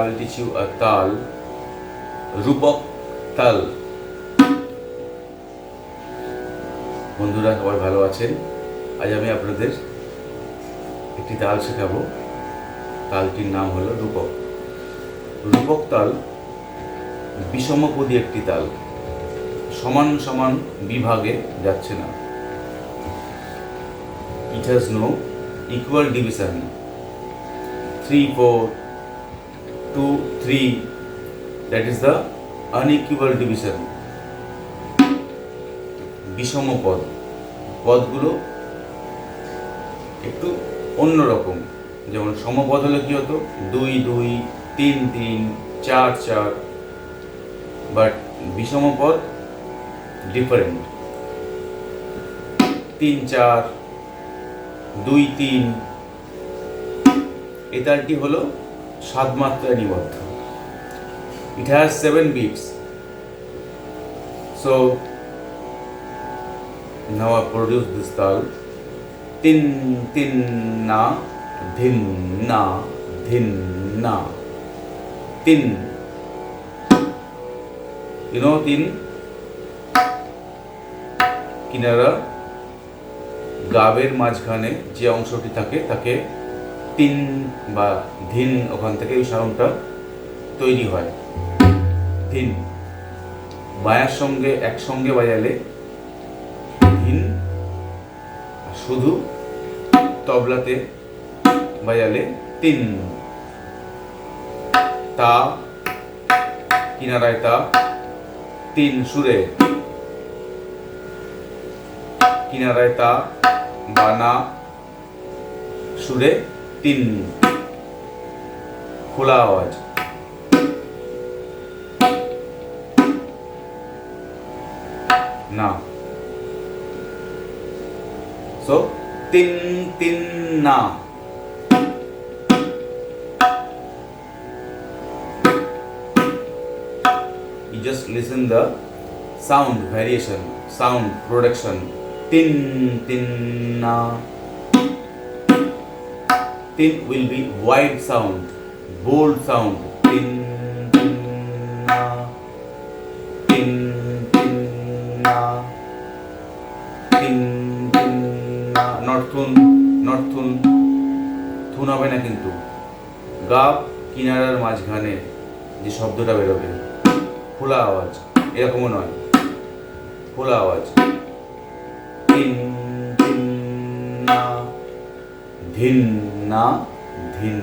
will teach you a tal, Rupak Taal. বন্ধুরা সবাই ভালো আছেন? আজ আমি আপনাদের একটি তাল শেখাবো। তালটির নাম হলো রূপক। রূপক তাল বিষমপদী একটি তাল, সমান সমান বিভাগে যাচ্ছে না। It has no equal division, 3-4, 2-3, that is the unequal division. বিষম পদ, পদগুলো একটু অন্যরকম। যেমন সমপদ হলে কি হতো 2-2, 3-3, 4-4, বাট বিষম পদ ডিফারেন্ট, 3-4, 2-3। এই তালটি হলো 7 মাত্রায় নিবদ্ধ। It has 7 beats. So now I produce this tal. Tin tin na, dhin na, dhin na. Tin. You know tin? কিনারা গাবের মাঝখানে যে অংশটি থাকে তাকে তিন বা ধিন, ওখান থেকে ওই সাউন্ডটা তৈরি হয়। ধিন বায়ার সঙ্গে একসঙ্গে বাজালে ধিন, শুধু তবলাতে বাজালে তিন। তা কিনারায় তা, তিন সুরে কিনারায় তা বা না, সুরে তিন, খোলা আওয়াজ। না, so tin tin na. You just listen the sound variation, sound production. Tin tin na. Tin will be wide sound, bold sound. Tin tin na. Tin tin na. Tin tin na. Not thun, not thun. থুন হবে না কিন্তু। গাব কিনারার মাঝখানে যে শব্দটা বেরোবে, খোলা আওয়াজ, এরকমও নয়, খোলা আওয়াজ। তিন তিন না, ধিন না, ধিন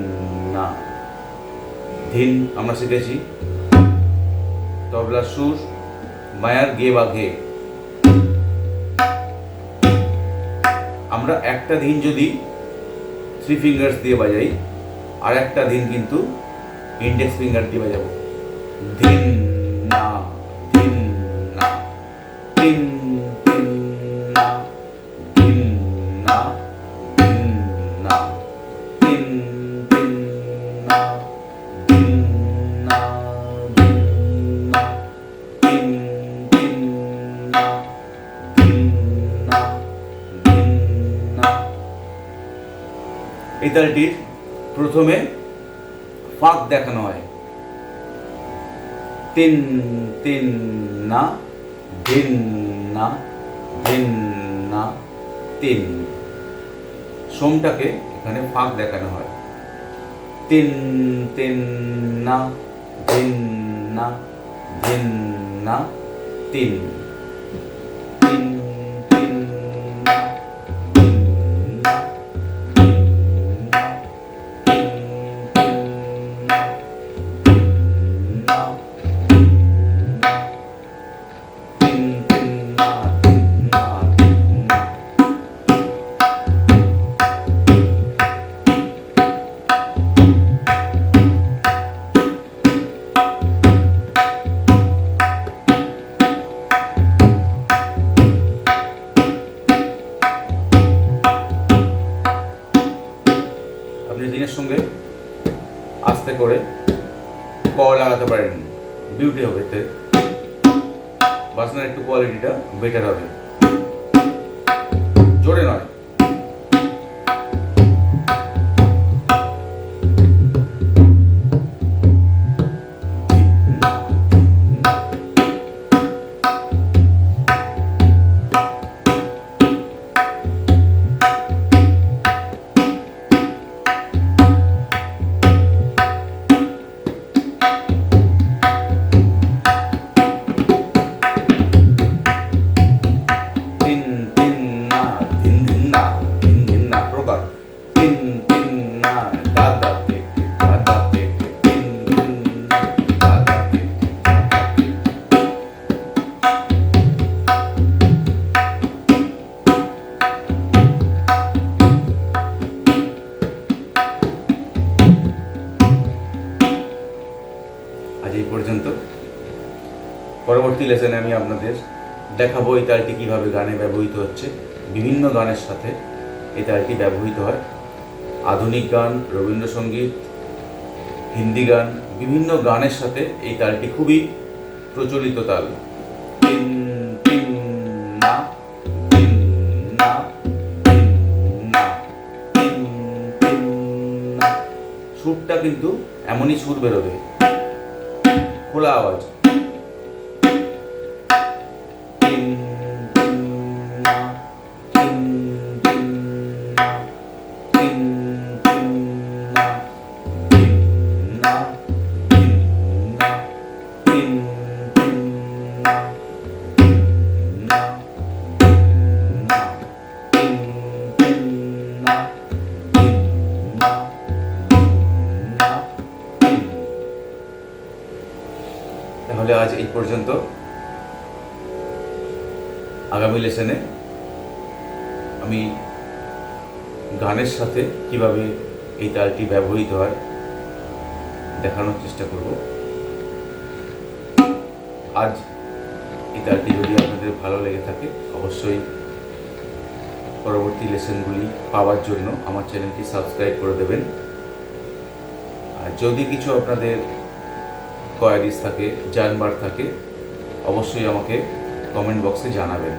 না। ধিন আমরা শিখেছি তবলা সুর, মায়ার গে বা ঘে। আমরা একটা ধিন যদি 3 ফিঙ্গার্স দিয়ে বাজাই, আর একটা ধিন কিন্তু ইন্ডেক্স ফিঙ্গার দিয়ে বাজাবো। ধিন না, ধিন না, তিন তিন না, ধিন না, ধিন না, তিন তিন না, ধিন না, ধিন না, তিন তিন না, ধিন না, ধিন না। এই তালটির প্রথমে ফাঁক দেখানো হয়। তিন তিন না, ধিন না, ধিন না, তিন। সোমটাকে এখানে ফাঁক দেখানো হয়। তিন তিন না, ধিন না, ধিন না, তিন। তিন তিন না, ধিন না, ধিন না, তিন তিন না, ধিন না, তিন না, তিন তিন না, ধিন না, ধিন না। আপনি দিনের সঙ্গে আস্তে করে ক লাগাতে পারেন, বিউটি হবে, এতে বাজনার একটু কোয়ালিটিটা বেটার হবে, জোরে নয়। পরবর্তী লেসনে আমি আপনাদের দেখাবো এই তালটি কীভাবে গানে ব্যবহৃত হচ্ছে। বিভিন্ন গানের সাথে এই তালটি ব্যবহৃত হয়। আধুনিক গান, রবীন্দ্রসঙ্গীত, হিন্দি গান, বিভিন্ন গানের সাথে এই তালটি খুবই প্রচলিত তাল। তিন তিন না, তিন না, তিন না, তিন তিন না। সুরটা কিন্তু এমনই সুর বেরোবে, খোলা আওয়াজ। তিন তিন না, তিন তিন না, তিন তিন না, তিন না, তিন না, তিন তিন না, তিন না, তিন তিন না, তিন না, না, তিন। তাহলে আজ এই পর্যন্ত। আগামী লেসনে আমি গানের সাথে কিভাবে এই তালটি ব্যবহৃত হয় দেখানোর চেষ্টা করব। আজ এই তালটি যদি আপনাদের ভালো লেগে থাকে, অবশ্যই পরবর্তী লেসনগুলি পাওয়ার জন্য আমার চ্যানেলটি সাবস্ক্রাইব করে দেবেন। আর যদি কিছু আপনাদের কোয়ারিজ থাকে, জানবার থাকে, অবশ্যই আমাকে কমেন্ট বক্সে জানাবেন।